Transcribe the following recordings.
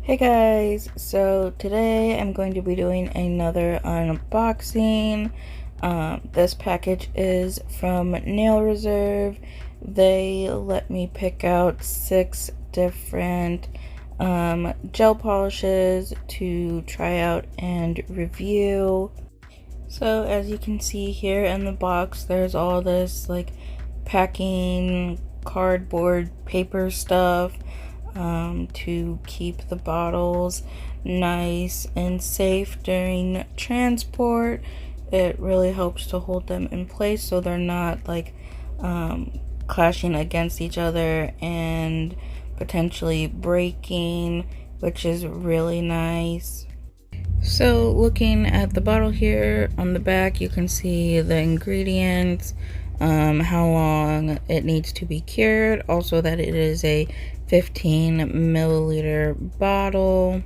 Hey guys, so today I'm going to be doing another unboxing. This package is from Nail Reserve. They let me pick out 6 different gel polishes to try out and review. So as you can see here in the box, there's all this like packing, cardboard, paper stuff to keep the bottles nice and safe during transport. It really helps to hold them in place so they're not like clashing against each other and potentially breaking, which is really nice. So looking at the bottle here on the back, you can see the ingredients, how long it needs to be cured, also that it is a 15 milliliter bottle.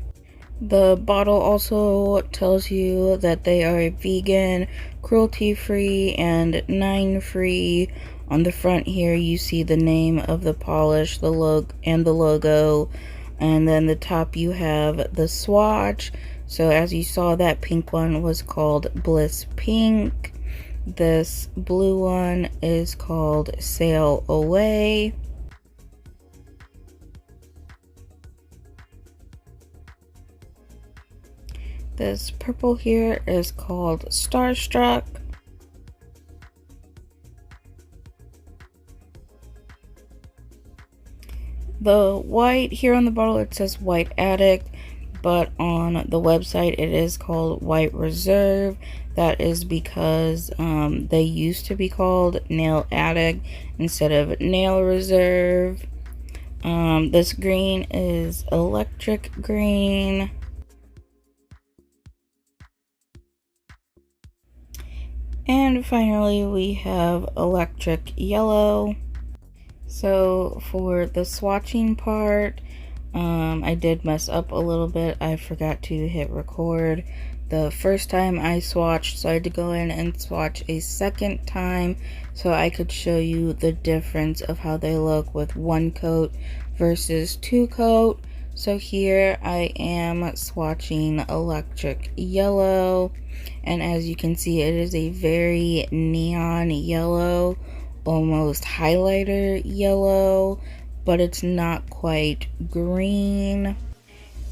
The bottle also tells you that they are vegan, cruelty-free, and 9-free. On the front here you see the name of the polish, the logo, and then the top you have the swatch. So as you saw, that pink one was called Bliss Pink. This blue one is called Sail Away. This purple here is called Starstruck. The white here on the bottle, it says White Addict, but on the website it is called White Reserve. That is because they used to be called Nail Addict instead of Nail Reserve. This green is Electric Green. And finally we have Electric Yellow. So for the swatching part, I did mess up a little bit. I forgot to hit record the first time I swatched, so I had to go in and swatch a second time so I could show you the difference of how they look with 1 coat versus 2 coat. So here I am swatching Electric Yellow, and as you can see, it is a very neon yellow, almost highlighter yellow, but it's not quite green.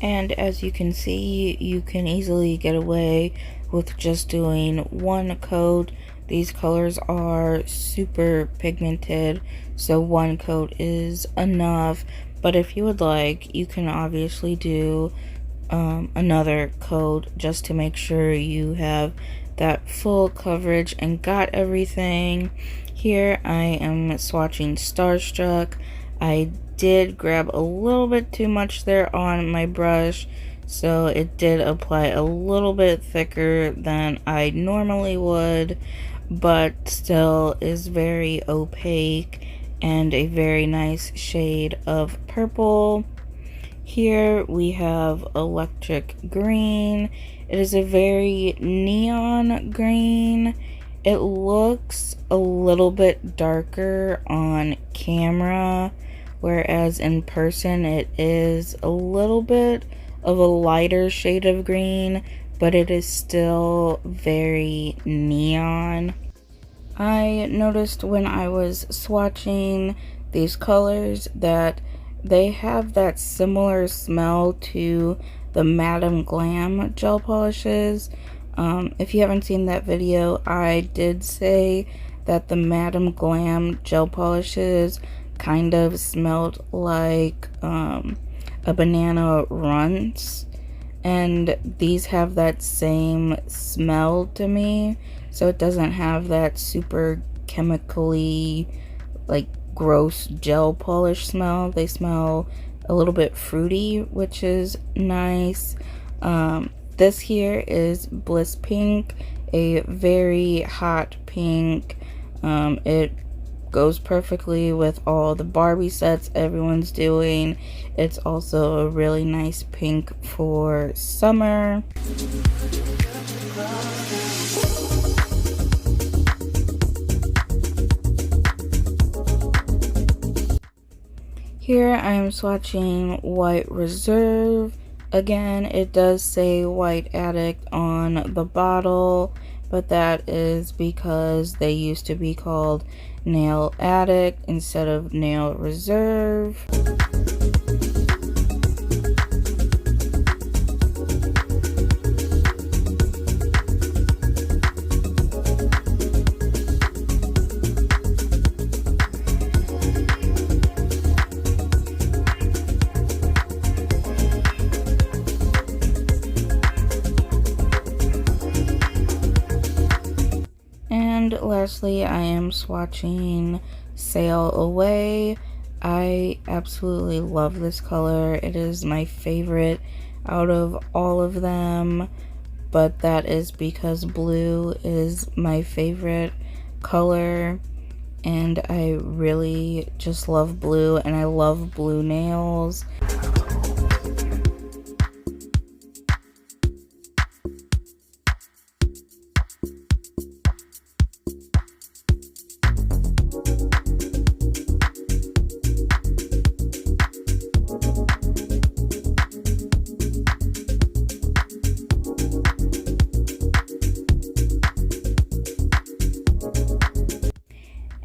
And as you can see, you can easily get away with just doing 1 coat. These colors are super pigmented, so 1 coat is enough. But if you would like, you can obviously do another coat just to make sure you have that full coverage and got everything. Here I am swatching Starstruck. I did grab a little bit too much there on my brush, so it did apply a little bit thicker than I normally would, but still is very opaque and a very nice shade of purple. Here we have Electric Green. It is a very neon green. It looks a little bit darker on camera, whereas in person it is a little bit of a lighter shade of green, but it is still very neon. I noticed when I was swatching these colors that they have that similar smell to the Madam Glam gel polishes. If you haven't seen that video, I did say that the Madam Glam gel polishes kind of smelled like a banana runts, and these have that same smell to me. So it doesn't have that super chemically like gross gel polish smell. They smell a little bit fruity, which is nice. This here is Bliss Pink, a very hot pink. It goes perfectly with all the Barbie sets everyone's doing. It's also a really nice pink for summer. Here I am swatching White Reserve. Again, it does say White Addict on the bottle, but that is because they used to be called Nail Addict instead of Nail Reserve. And lastly, I am swatching Sail Away. I absolutely love this color. It is my favorite out of all of them, but that is because blue is my favorite color, and I really just love blue, and I love blue nails.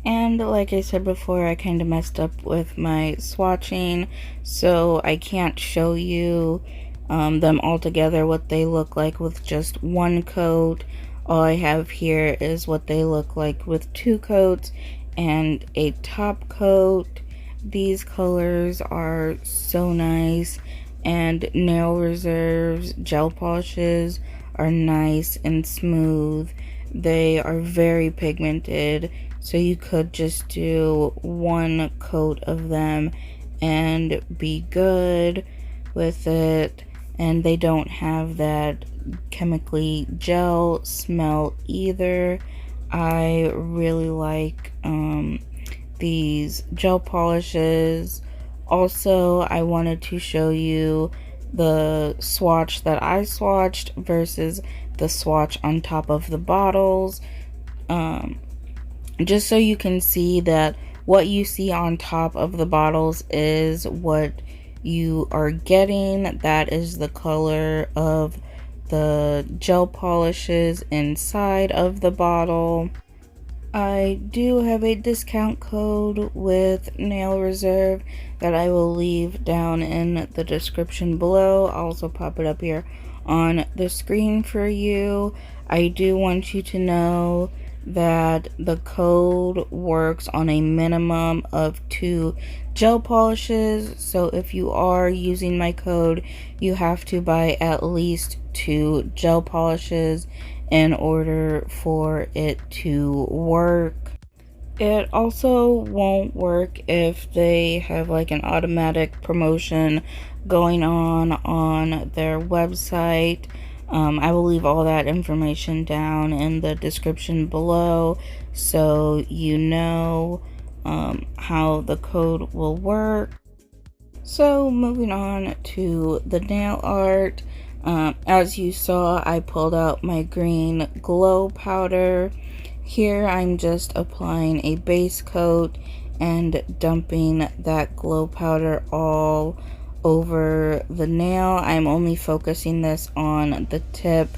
And like I said before, I kind of messed up with my swatching, so I can't show you them all together, what they look like with just one coat. All I have here is what they look like with 2 coats and a top coat. These colors are so nice, and Nail Reserve's gel polishes are nice and smooth. They are very pigmented, so you could just do 1 coat of them and be good with it. And they don't have that chemically gel smell either. I really like these gel polishes. Also, I wanted to show you the swatch that I swatched versus the swatch on top of the bottles. Just so you can see that what you see on top of the bottles is what you are getting. That is the color of the gel polishes inside of the bottle. I do have a discount code with Nail Reserve that I will leave down in the description below. I'll also pop it up here on the screen for you. I do want you to know that the code works on a minimum of 2 gel polishes, so if you are using my code, you have to buy at least 2 gel polishes in order for it to work. It also won't work if they have like an automatic promotion going on their website. I will leave all that information down in the description below, so you know how the code will work. So moving on to the nail art, as you saw, I pulled out my green glow powder. Here I'm just applying a base coat and dumping that glow powder all over the nail. I'm only focusing this on the tip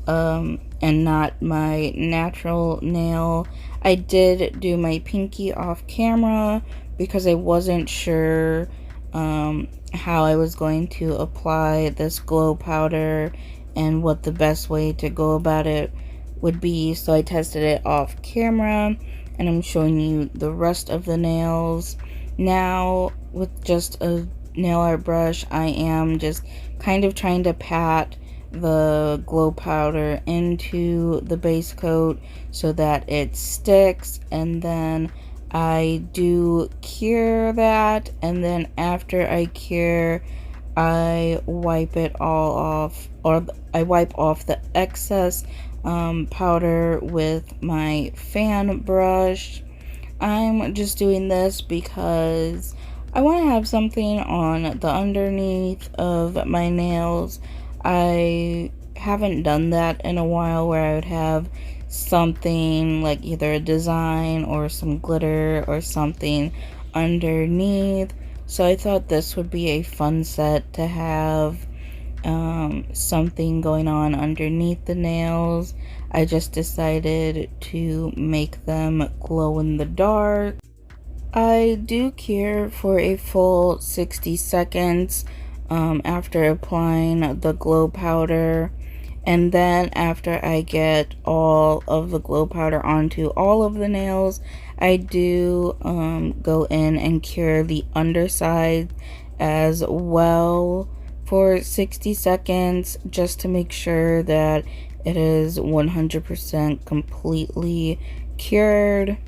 and not my natural nail. I did do my pinky off camera because I wasn't sure how I was going to apply this glow powder and what the best way to go about it would be, so I tested it off camera and I'm showing you the rest of the nails. Now with just a nail art brush, I am just kind of trying to pat the glow powder into the base coat so that it sticks, and then I do cure that, and then after I cure, I wipe it all off, or I wipe off the excess powder with my fan brush. I'm just doing this because I want to have something on the underneath of my nails. I haven't done that in a while where I would have something like either a design or some glitter or something underneath. So I thought this would be a fun set to have something going on underneath the nails, I just decided to make them glow in the dark. I do cure for a full 60 seconds after applying the glow powder. And then after I get all of the glow powder onto all of the nails, I do go in and cure the underside as well for 60 seconds just to make sure that it is 100% completely cured.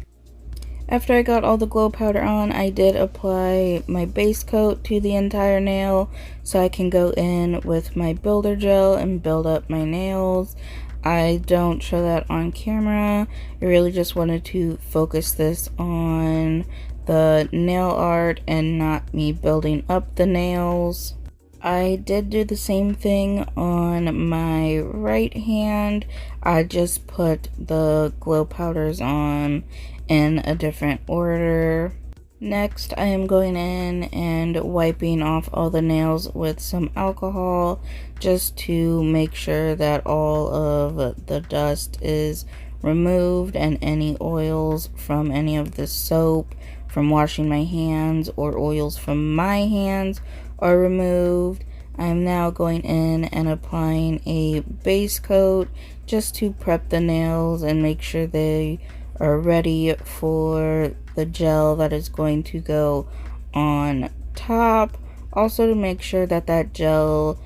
After I got all the glow powder on, I did apply my base coat to the entire nail so I can go in with my builder gel and build up my nails. I don't show that on camera. I really just wanted to focus this on the nail art and not me building up the nails. I did do the same thing on my right hand. I just put the glow powders on in a different order. Next, I am going in and wiping off all the nails with some alcohol just to make sure that all of the dust is removed and any oils from any of the soap from washing my hands or oils from my hands are removed. I'm now going in and applying a base coat just to prep the nails and make sure they are ready for the gel that is going to go on top. Also to make sure that that gel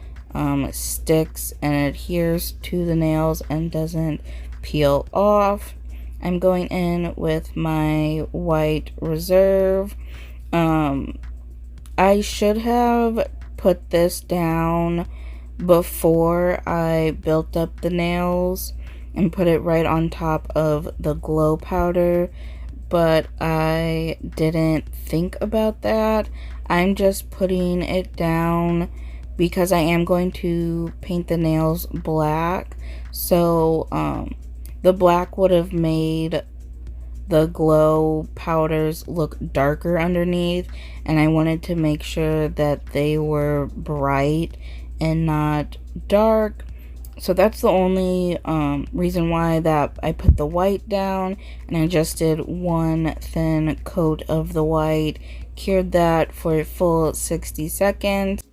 sticks and adheres to the nails and doesn't peel off. I'm going in with my white reserve. I should have put this down before I built up the nails and put it right on top of the glow powder, but I didn't think about that. I'm just putting it down because I am going to paint the nails black, so the black would have made the glow powders look darker underneath, and I wanted to make sure that they were bright and not dark. So that's the only reason why that I put the white down, and I just did one thin coat of the white, cured that for a full 60 seconds.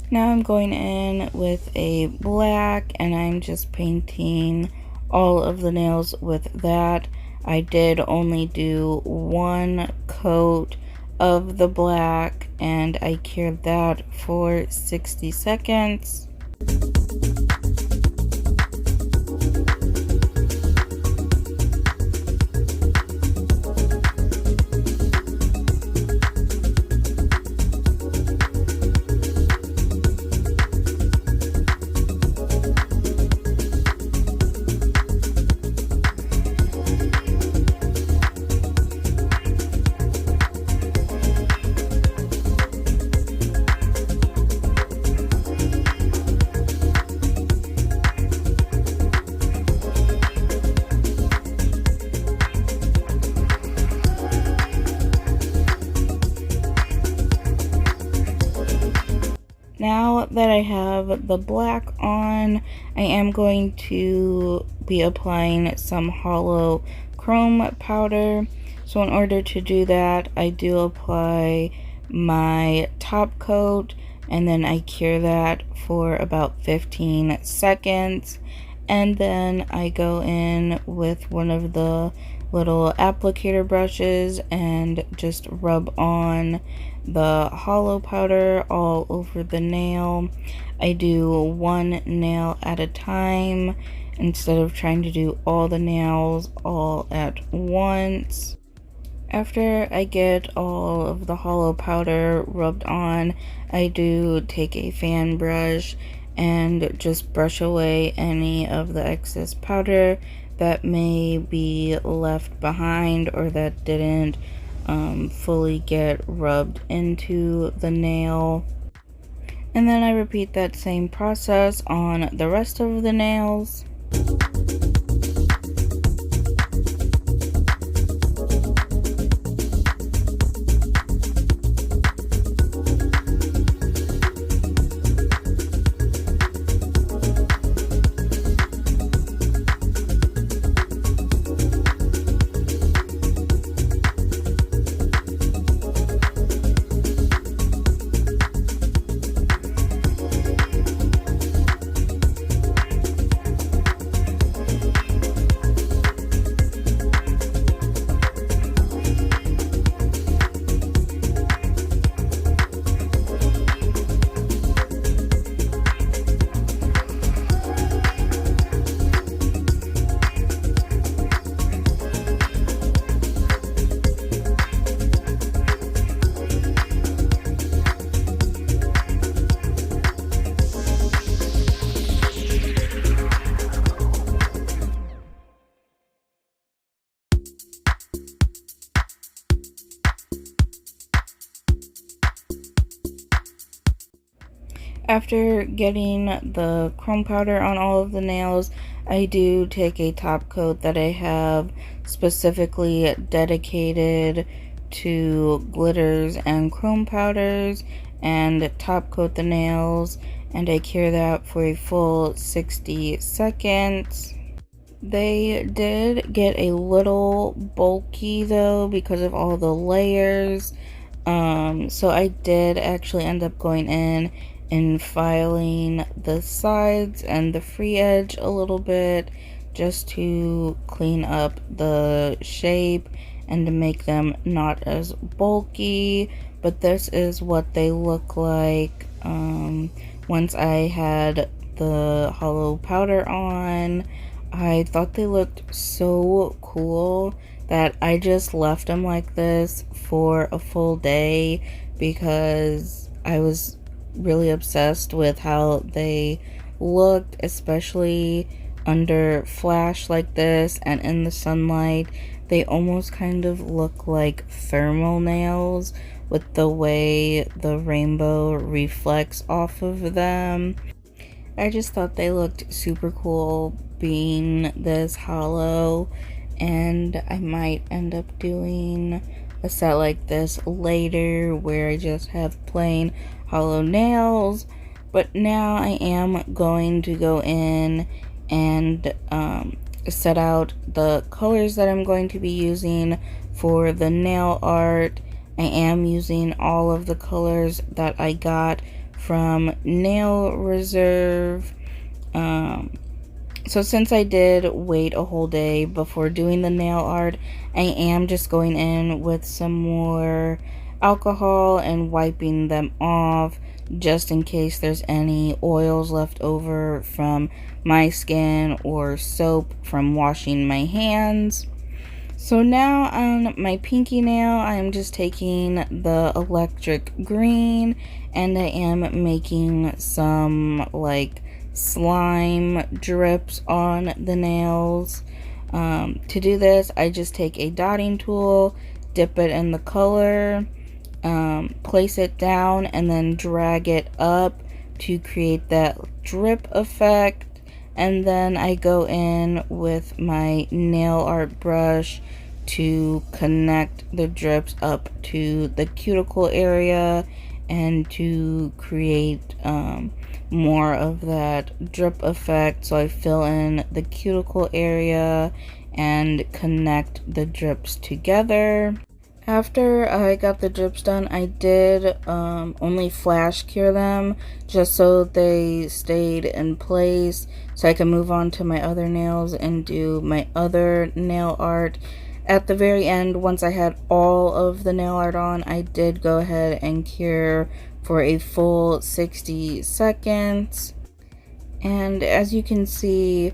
Now I'm going in with a black and I'm just painting all of the nails with that. I did only do one coat of the black and I cured that for 60 seconds. Now that I have the black on, I am going to be applying some hollow chrome powder. So in order to do that, I do apply my top coat and then I cure that for about 15 seconds. And then I go in with one of the little applicator brushes and just rub on the hollow powder all over the nail. I do one nail at a time instead of trying to do all the nails all at once. After I get all of the hollow powder rubbed on, I do take a fan brush and just brush away any of the excess powder that may be left behind or that didn't fully get rubbed into the nail. And then I repeat that same process on the rest of the nails. After getting the chrome powder on all of the nails, I do take a top coat that I have specifically dedicated to glitters and chrome powders and top coat the nails, and I cure that for a full 60 seconds. They did get a little bulky though because of all the layers. So I did actually end up going in and filing the sides and the free edge a little bit just to clean up the shape and to make them not as bulky. But this is what they look like once I had the hollow powder on. I thought they looked so cool that I just left them like this for a full day because I was really obsessed with how they looked, especially under flash like this and in the sunlight. They almost kind of look like thermal nails with the way the rainbow reflects off of them. I just thought they looked super cool being this hollow, and I might end up doing a set like this later where I just have plain hollow nails. But now I am going to go in and set out the colors that I'm going to be using for the nail art. I am using all of the colors that I got from Nail Reserve. So since I did wait a whole day before doing the nail art, I am just going in with some more alcohol and wiping them off just in case there's any oils left over from my skin or soap from washing my hands. So now on my pinky nail, I'm just taking the electric green and I am making some like slime drips on the nails. To do this, I just take a dotting tool, dip it in the color, place it down, and then drag it up to create that drip effect. And then I go in with my nail art brush to connect the drips up to the cuticle area and to create more of that drip effect. So I fill in the cuticle area and connect the drips together. After I got the drips done, I did only flash cure them just so they stayed in place so I can move on to my other nails and do my other nail art. At the very end, once I had all of the nail art on, I did go ahead and cure for a full 60 seconds. And as you can see,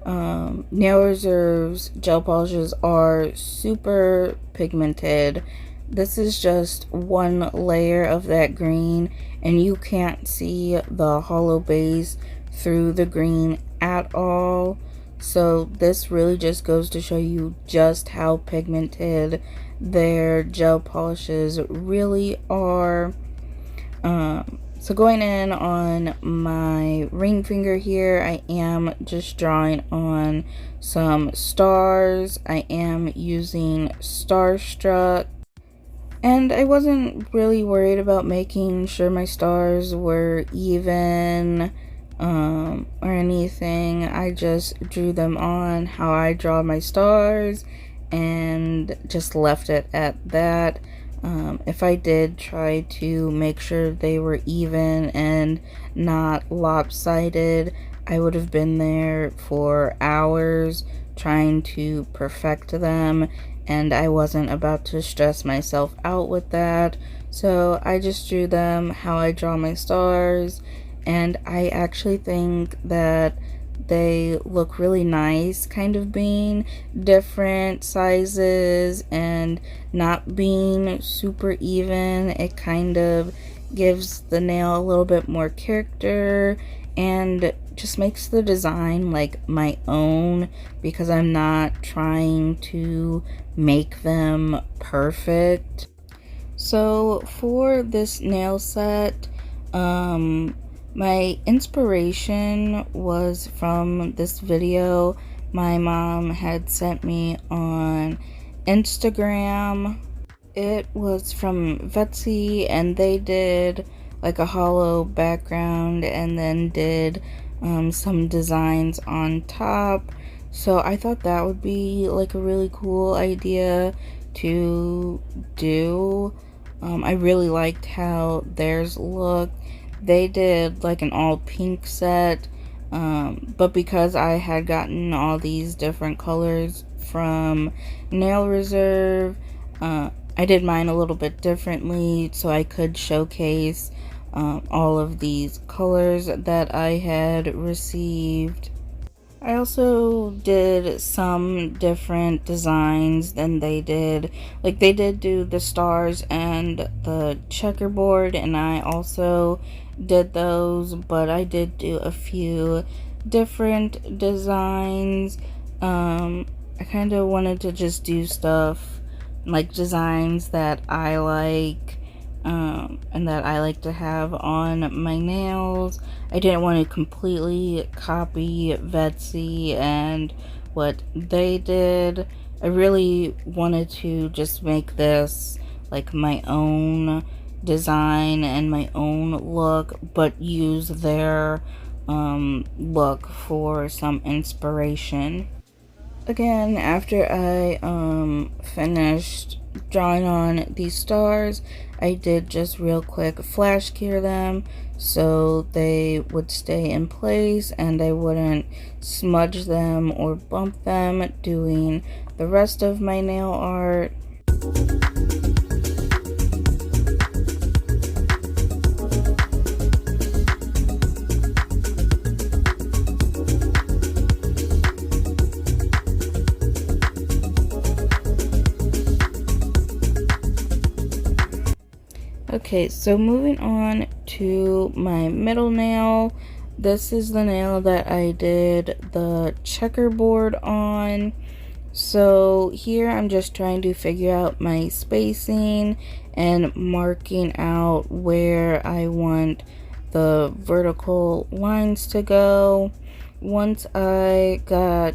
Nail Reserve's gel polishes are super pigmented. This is just one layer of that green, and you can't see the hollow base through the green at all. So this really just goes to show you just how pigmented their gel polishes really are. So going in on my ring finger here, I am just drawing on some stars. I am using Starstruck. And I wasn't really worried about making sure my stars were even or anything. I just drew them on how I draw my stars and just left it at that. If I did try to make sure they were even and not lopsided, I would have been there for hours trying to perfect them, and I wasn't about to stress myself out with that. So I just drew them how I draw my stars, and I actually think that they look really nice, kind of being different sizes and not being super even. It kind of gives the nail a little bit more character and just makes the design like my own because I'm not trying to make them perfect. So for this nail set, My inspiration was from this video my mom had sent me on Instagram. It was from Vetsy, and they did like a hollow background and then did some designs on top. So I thought that would be like a really cool idea to do. I really liked how theirs looked. They did like an all pink set, but because I had gotten all these different colors from Nail Reserve, I did mine a little bit differently so I could showcase all of these colors that I had received. I also did some different designs than they did. Like, they did do the stars and the checkerboard, and I also did those, but I did do a few different designs. I kind of wanted to just do stuff like designs that I like, and that I like to have on my nails. I didn't want to completely copy Vetsy and what they did. I really wanted to just make this like my own design and my own look, but use their look for some inspiration. Again, after I finished drawing on these stars, I did just real quick flash cure them so they would stay in place and I wouldn't smudge them or bump them doing the rest of my nail art. Okay, so moving on to my middle nail. This is the nail that I did the checkerboard on. So here I'm just trying to figure out my spacing and marking out where I want the vertical lines to go. Once I got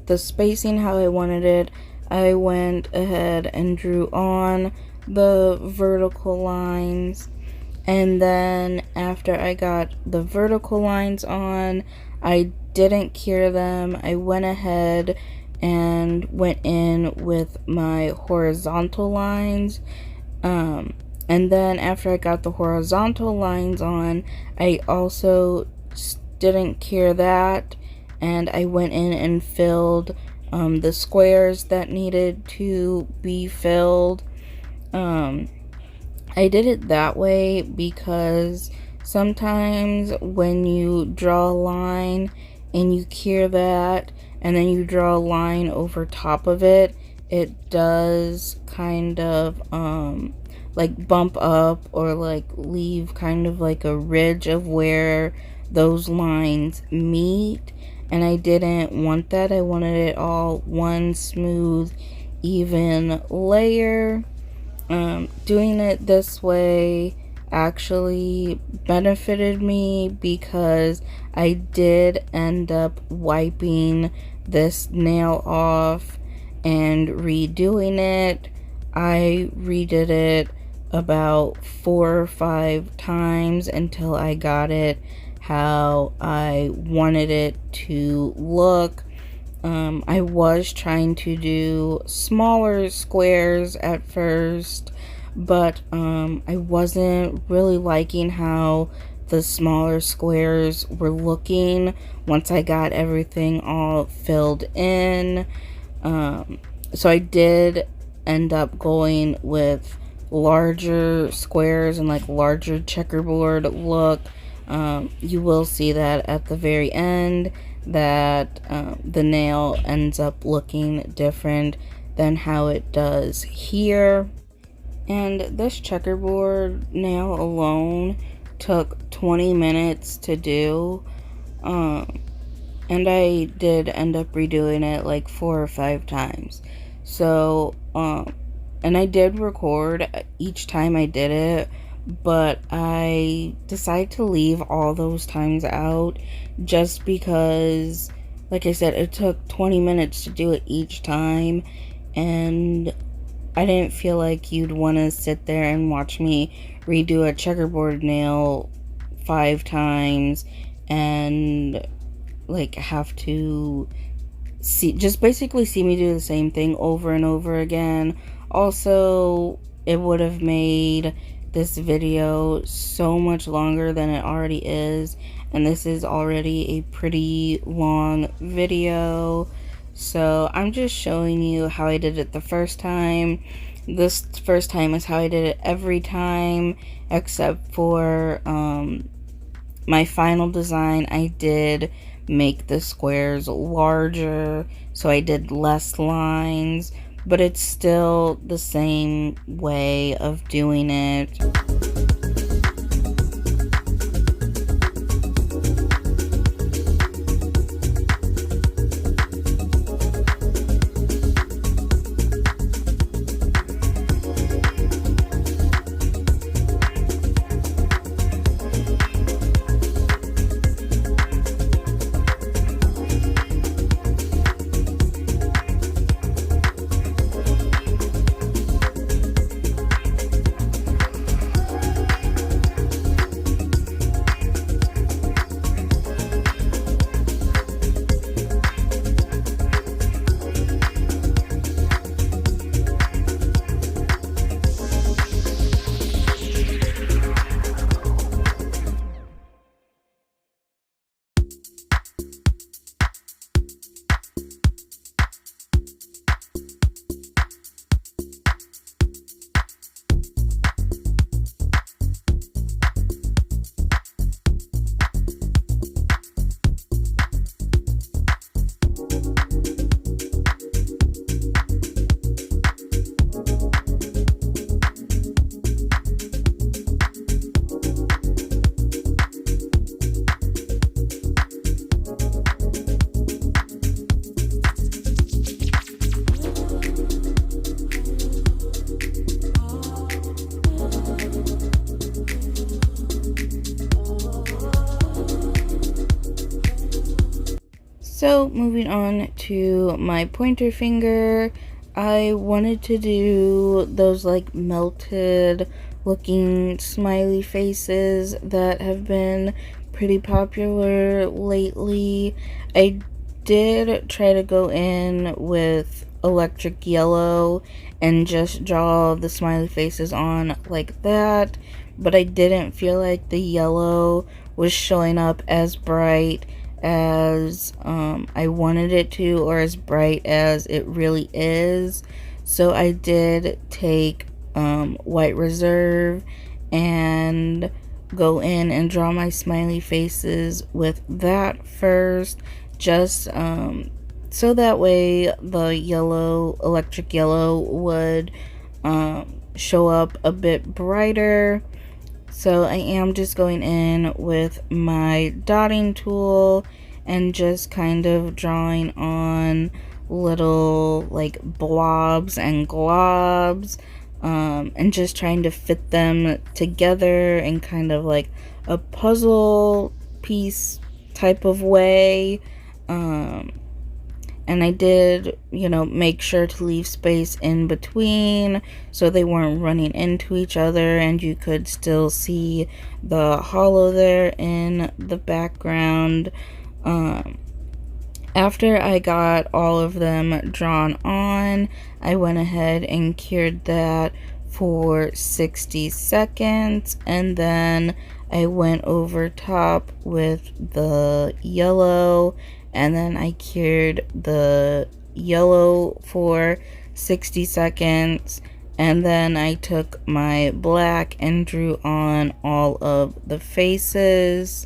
the spacing how I wanted it, I went ahead and drew on the vertical lines, and then after I got the vertical lines on, I didn't cure them. I went ahead and went in with my horizontal lines, and then after I got the horizontal lines on, I also didn't cure that, and I went in and filled the squares that needed to be filled. I did it that way because sometimes when you draw a line and you cure that and then you draw a line over top of it, it does kind of like bump up or like leave kind of like a ridge of where those lines meet, and I didn't want that. I wanted it all one smooth, even layer. Doing it this way actually benefited me because I did end up wiping this nail off and redoing it. I redid it about 4 or 5 times until I got it how I wanted it to look. I was trying to do smaller squares at first, but I wasn't really liking how the smaller squares were looking once I got everything all filled in. So I did end up going with larger squares and like larger checkerboard look. You will see that at the very end that the nail ends up looking different than how it does here. And this checkerboard nail alone took 20 minutes to do, and I did end up redoing it like 4 or 5 times. So and I did record each time I did it, but I decided to leave all those times out just because, like I said, it took 20 minutes to do it each time, and I didn't feel like you'd want to sit there and watch me redo a checkerboard nail 5 times and like have to just basically see me do the same thing over and over again. Also, it would have made this video so much longer than it already is, and this is already a pretty long video. So I'm just showing you how I did it the first time. This first time is how I did it every time, except for my final design. I did make the squares larger, so I did less lines, but it's still the same way of doing it. So moving on to my pointer finger, I wanted to do those like melted looking smiley faces that have been pretty popular lately. I did try to go in with electric yellow and just draw the smiley faces on like that, but I didn't feel like the yellow was showing up as bright as I wanted it to, or as bright as it really is. So I did take white reserve and go in and draw my smiley faces with that first, just so that way the yellow, electric yellow, would show up a bit brighter. So I am just going in with my dotting tool and just kind of drawing on little like blobs and globs, and just trying to fit them together in kind of like a puzzle piece type of way. And I did, make sure to leave space in between so they weren't running into each other and you could still see the hollow there in the background. After I got all of them drawn on, I went ahead and cured that for 60 seconds, and then I went over top with the yellow, and then I cured the yellow for 60 seconds, and then I took my black and drew on all of the faces.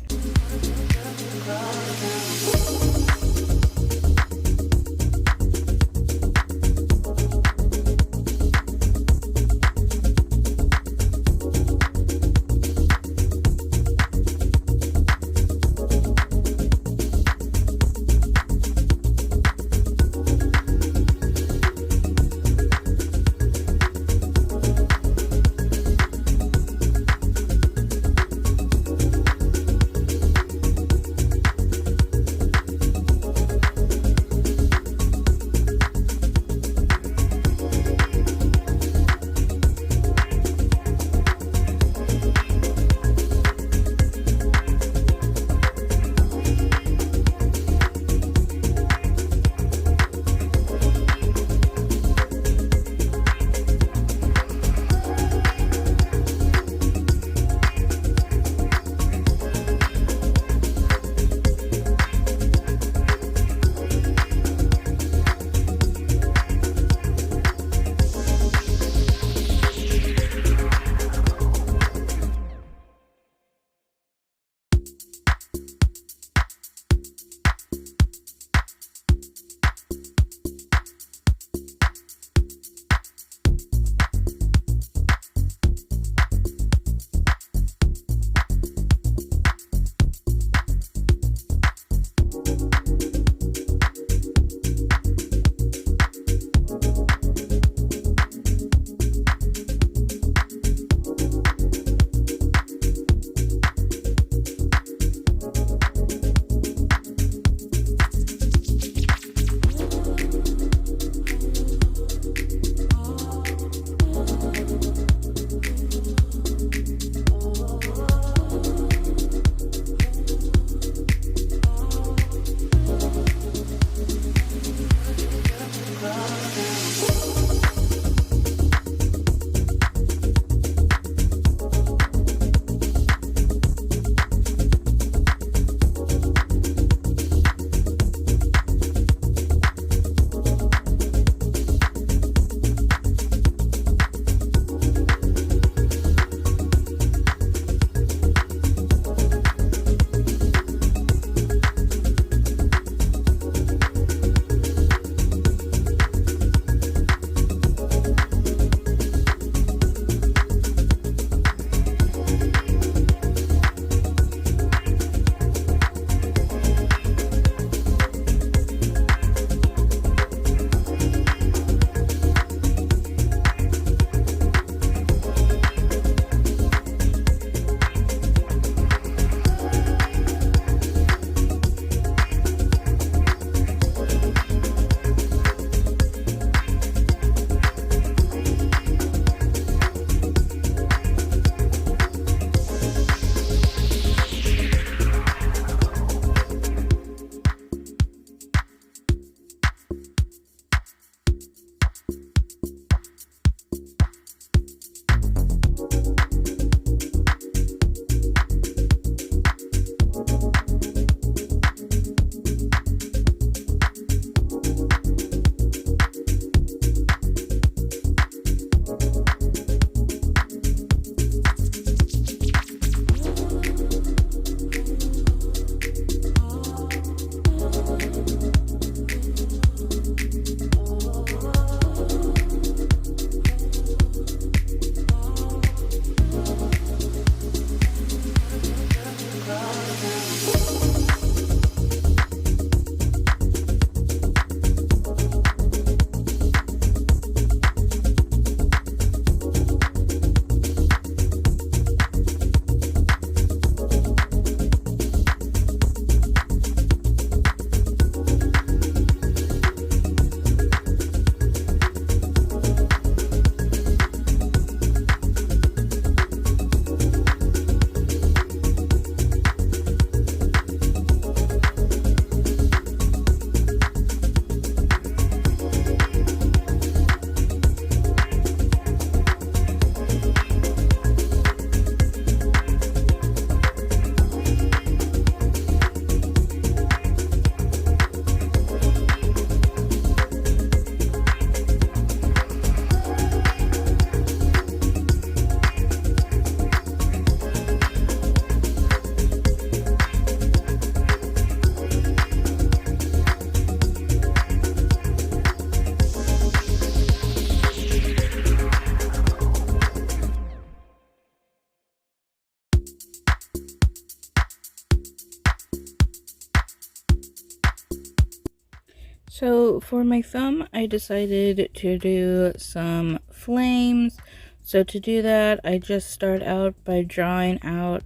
So for my thumb, I decided to do some flames. So to do that, I just start out by drawing out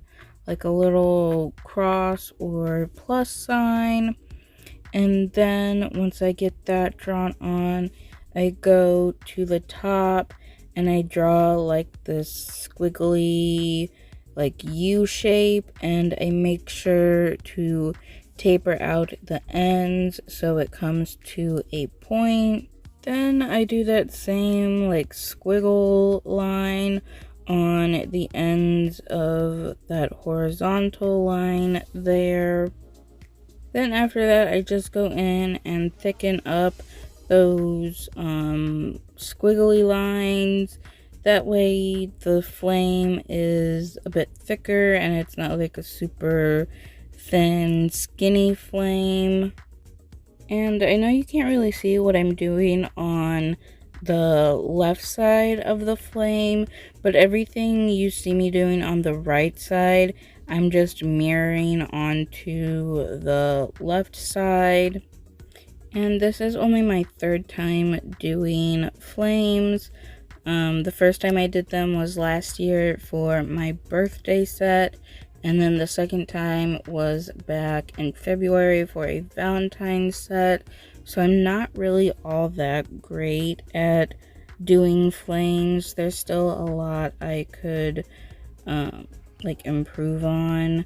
like a little cross or plus sign. And then once I get that drawn on, I go to the top and I draw like this squiggly like U shape, and I make sure to taper out the ends so it comes to a point. Then I do that same like squiggle line on the ends of that horizontal line there. Then after that, I just go in and thicken up those squiggly lines. That way the flame is a bit thicker and it's not like a super thin, skinny flame. And I know you can't really see what I'm doing on the left side of the flame, but everything you see me doing on the right side, I'm just mirroring onto the left side. And this is only my third time doing flames. The first time I did them was last year for my birthday set, and then the second time was back in February for a Valentine's set. So I'm not really all that great at doing flames. There's still a lot I could like improve on.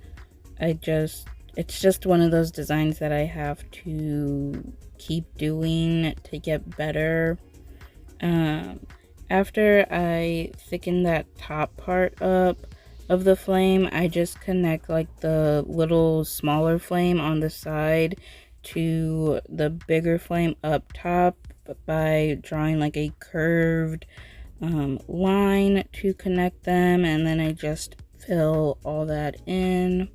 It's just one of those designs that I have to keep doing to get better. After I thicken that top part up of the flame, I just connect like the little smaller flame on the side to the bigger flame up top by drawing like a curved line to connect them, and then I just fill all that in.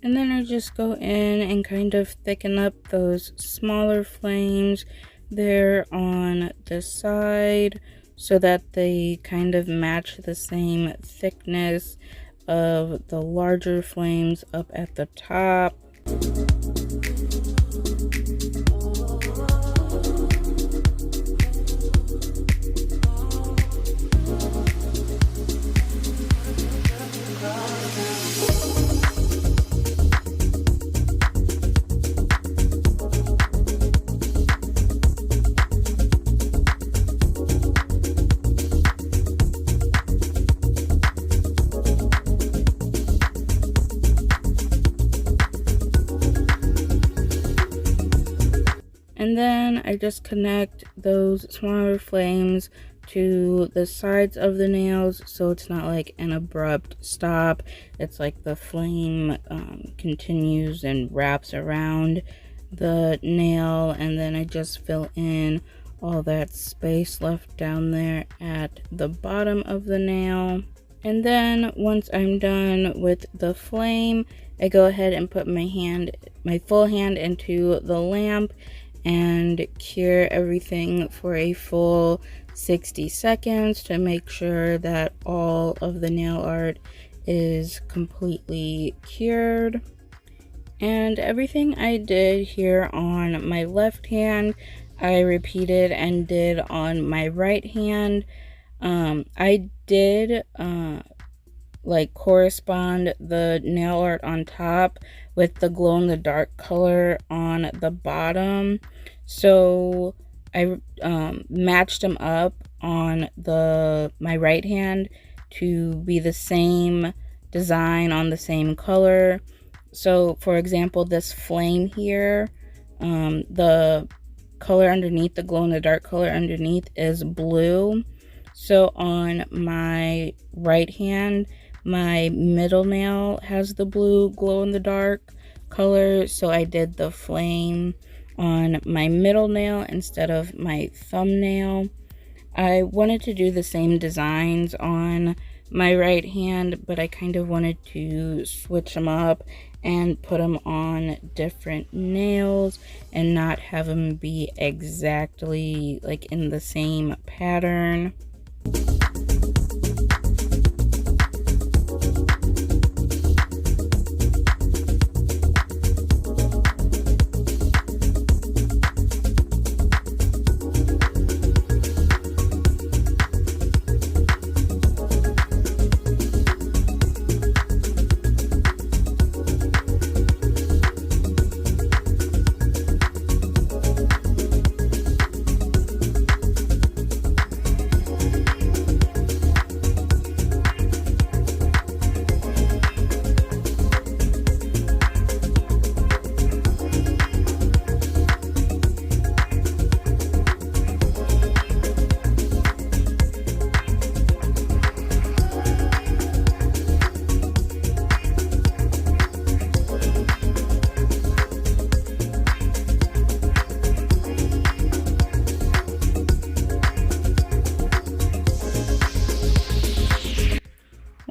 And then I just go in and kind of thicken up those smaller flames there on the side so that they kind of match the same thickness of the larger flames up at the top. And then I just connect those smaller flames to the sides of the nails so it's not like an abrupt stop. It's like the flame continues and wraps around the nail, and then I just fill in all that space left down there at the bottom of the nail. And then once I'm done with the flame, I go ahead and put my full hand into the lamp and cure everything for a full 60 seconds to make sure that all of the nail art is completely cured. And everything I did here on my left hand, I repeated and did on my right hand. I did like correspond the nail art on top with the glow in the dark color on the bottom, so I matched them up on my right hand to be the same design on the same color. So for example, this flame here, the color underneath, the glow in the dark color underneath is blue. So on my right hand, my middle nail has the blue glow in the dark color, so I did the flame on my middle nail instead of my thumbnail. I wanted to do the same designs on my right hand, but I kind of wanted to switch them up and put them on different nails and not have them be exactly like in the same pattern.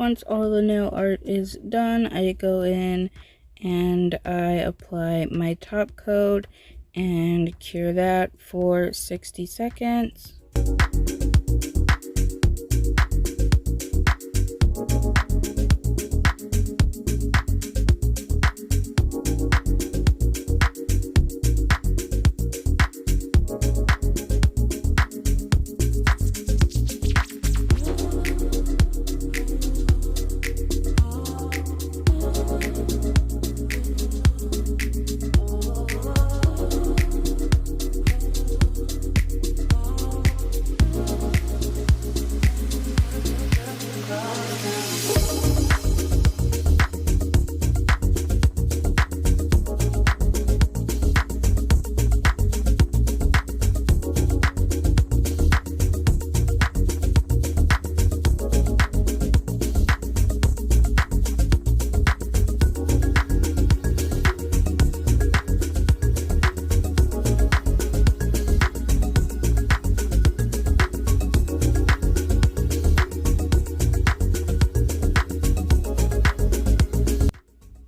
once all the nail art is done, I go in and I apply my top coat and cure that for 60 seconds.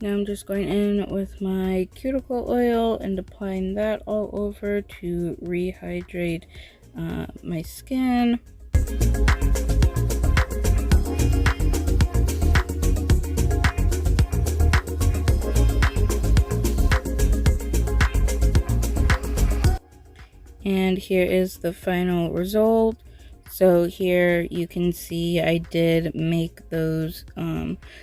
Now I'm just going in with my cuticle oil and applying that all over to rehydrate my skin. And here is the final result. So here you can see I did make those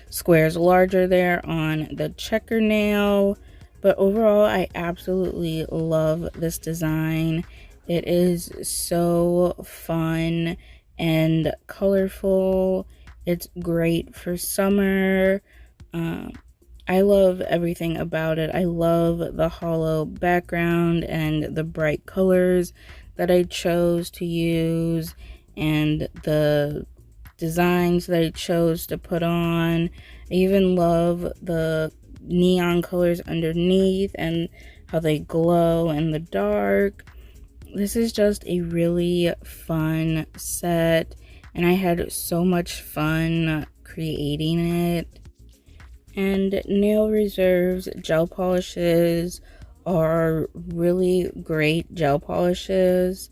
squares larger there on the checker nail. But overall, I absolutely love this design. It is so fun and colorful. It's great for summer. I love everything about it. I love the hollow background and the bright colors that I chose to use, and the designs that I chose to put on. I even love the neon colors underneath and how they glow in the dark. This is just a really fun set, and I had so much fun creating it. And Nail Reserve's gel polishes are really great gel polishes.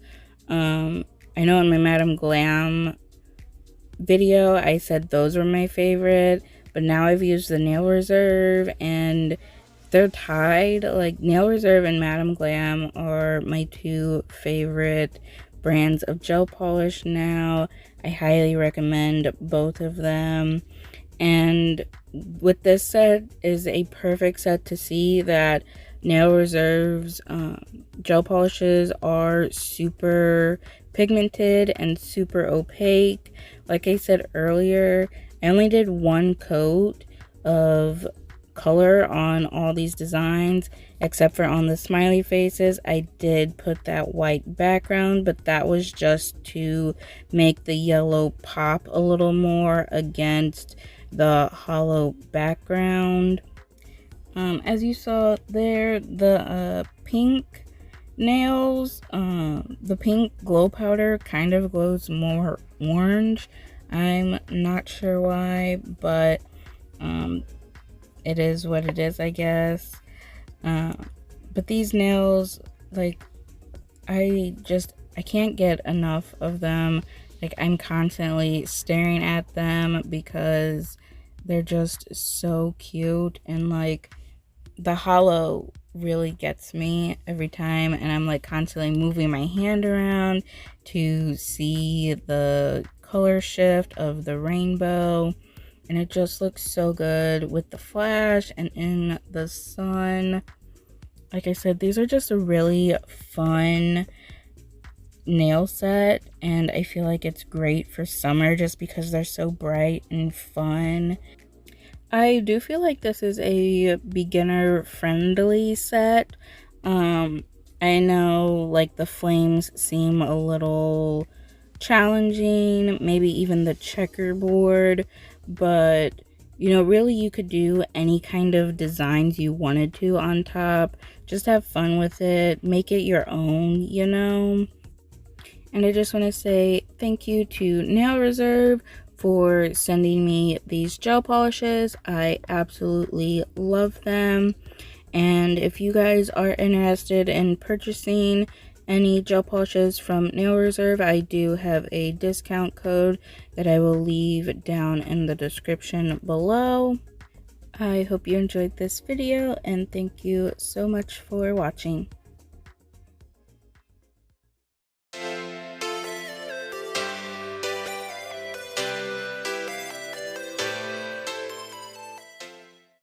I know in my Madam Glam video I said those were my favorite, but now I've used the Nail Reserve and they're tied. Like, Nail Reserve and Madam Glam are my two favorite brands of gel polish now. I highly recommend both of them. And with this set is a perfect set to see that Nail Reserve's gel polishes are super pigmented and super opaque. Like I said earlier, I only did one coat of color on all these designs, except for on the smiley faces. I did put that white background, but that was just to make the yellow pop a little more against the hollow background. As you saw there, the pink nails, the pink glow powder kind of glows more orange. I'm not sure why, but it is what it is, I guess. But these nails, like, I can't get enough of them. Like, I'm constantly staring at them because they're just so cute, and like the hollow really gets me every time, and I'm like constantly moving my hand around to see the color shift of the rainbow, and it just looks so good with the flash and in the sun. Like I said, these are just a really fun nail set, and I feel like it's great for summer just because they're so bright and fun. I do feel like this is a beginner friendly set. I know like the flames seem a little challenging, maybe even the checkerboard, but you know, really you could do any kind of designs you wanted to on top. Just have fun with it, make it your own, you know. And I just want to say thank you to Nail Reserve for sending me these gel polishes. I absolutely love them. And if you guys are interested in purchasing any gel polishes from Nail Reserve, I do have a discount code that I will leave down in the description below. I hope you enjoyed this video, and thank you so much for watching.